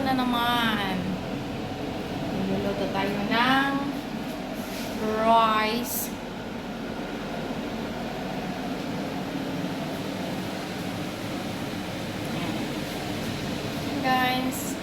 na naman. Magluluto tayo ng rice. Ayan. Guys.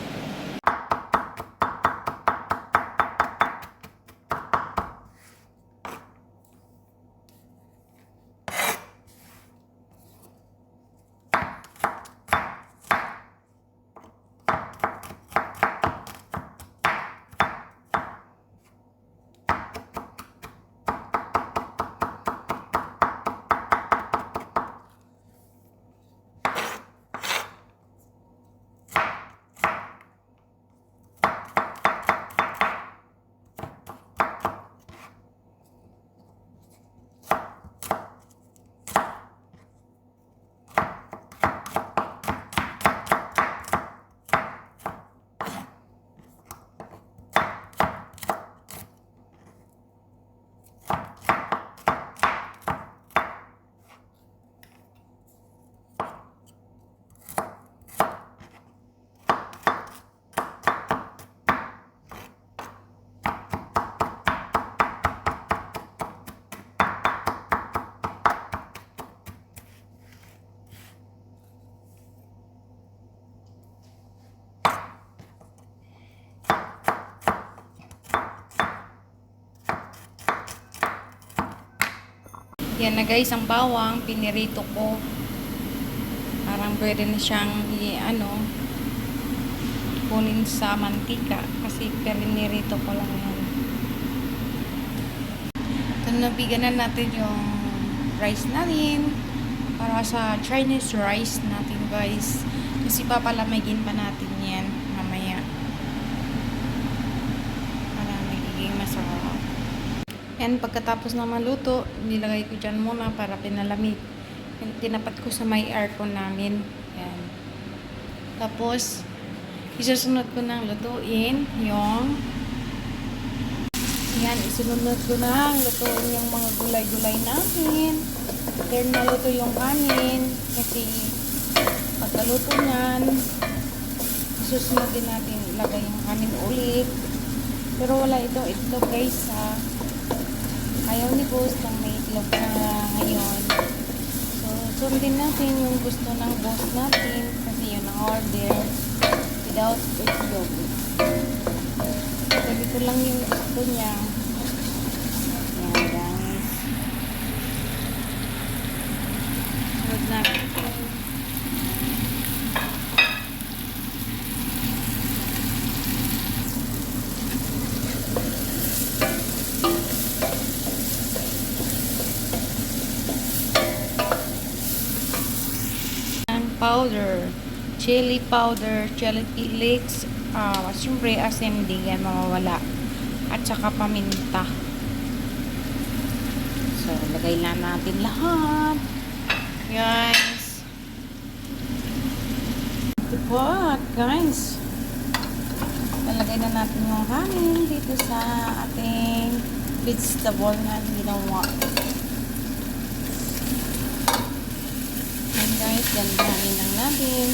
Yan na guys, ang bawang, pinirito ko. Parang pwede na siyang kunin sa mantika. Kasi pinirito ko lang yan. Ito, nabigan na natin yung rice natin. Para sa Chinese rice natin guys. Kasi papalamigin pa natin yan mamaya. Para magiging masarap. And pagkatapos na maluto, nilagay ko dyan muna para pinalamig. Tinapat ko sa may aircon namin. Yan. Tapos, isusunod ko ng lutuin yung yan, isunod ko na lutuin yung mga gulay-gulay natin. Then, naluto yung kanin. Kasi, pagkaluto nyan, isusunod din natin ilagay yung kanin ulit. Pero wala ito guys ha. Ayaw ni boss ng may itlog na ngayon. So, sundin natin yung gusto ng boss natin. Kasi yun ang order. Without itlog. So, dito lang yung gusto niya. Yan guys. Sunod natin. Powder, chili powder, chili flakes, syempre asim di yan mawawala, at saka paminta. So lagay lang natin lahat guys. Diba guys, lalagay na natin yung kanin dito sa ating vegetable na ginawa. Guys, gandahin lang natin.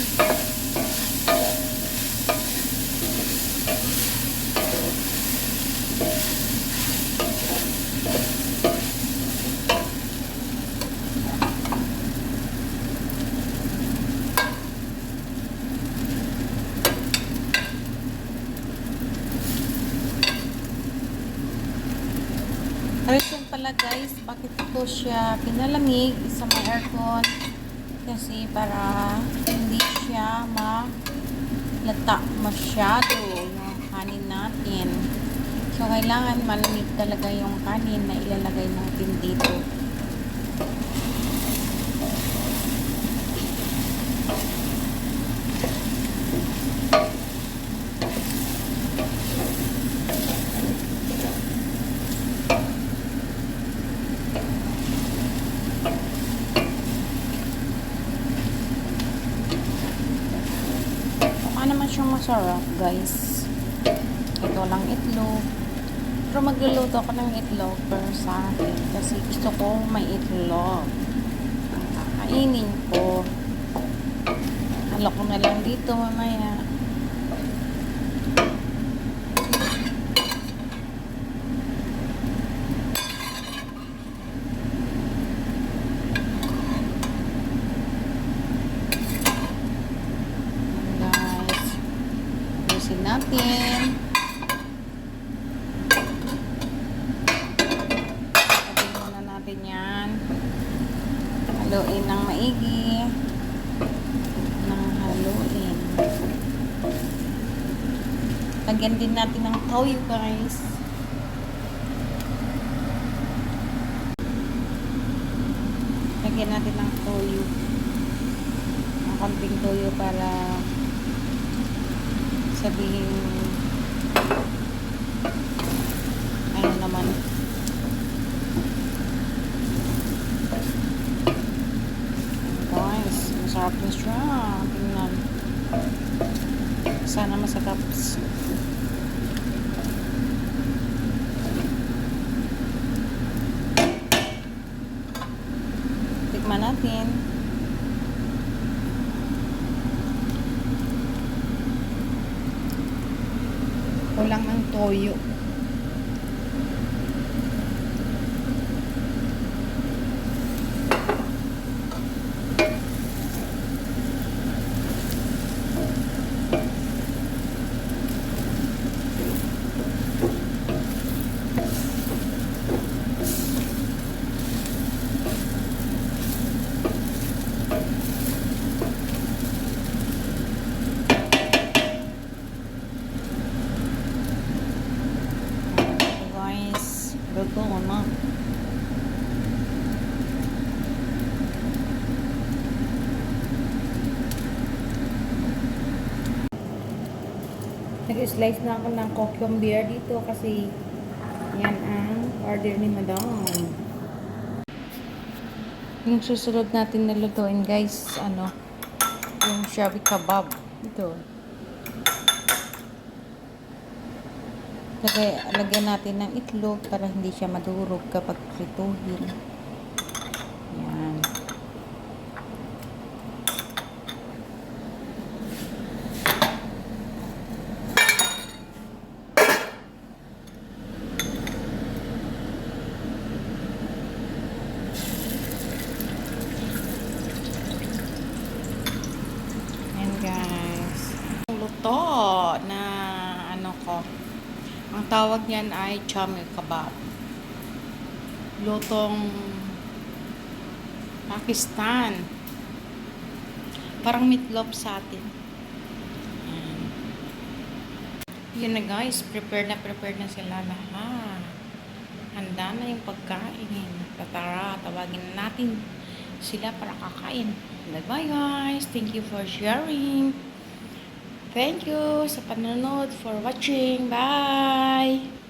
Reason pala guys, bakit ko siya pinalamig sa may aircon? Kasi para hindi siya malata masyado yung kanin natin. So, kailangan malamig talaga yung kanin na ilalagay natin dito. Siyang masarap guys. Ito lang itlog. Pero magluluto ako ng itlog para sa akin. Kasi gusto ko may itlog. Ang kakainin ko. Halo ko na lang dito mamaya. Haluin ng maigi. Haluin. Lagyan din natin ng toyo, guys. Lagyan natin ng toyo. Ang konting toyo para sabihin ano naman. Guys, masarap na siya. Tingnan. Sana masarap. Tikman natin. Kulang ng toyo. Luto na. Nag-slice na ako ng cucumber dito kasi yan ang order ni Madam. Yung susunod natin na lutuin, guys, yung shabi kebab. Ito. Lagyan natin ng itlog para hindi siya madurog kapag prituhin. Yan. Yan, guys. Luto na ang tawag niyan ay chami kebab. Lutong Pakistan. Parang meatloaf sa atin. Yun na, guys. Prepare na sila lahat. Handa na yung pagkain. Tara, tawagin natin sila para kakain. Bye guys. Thank you for sharing. Thank you sa panonood, for watching. Bye!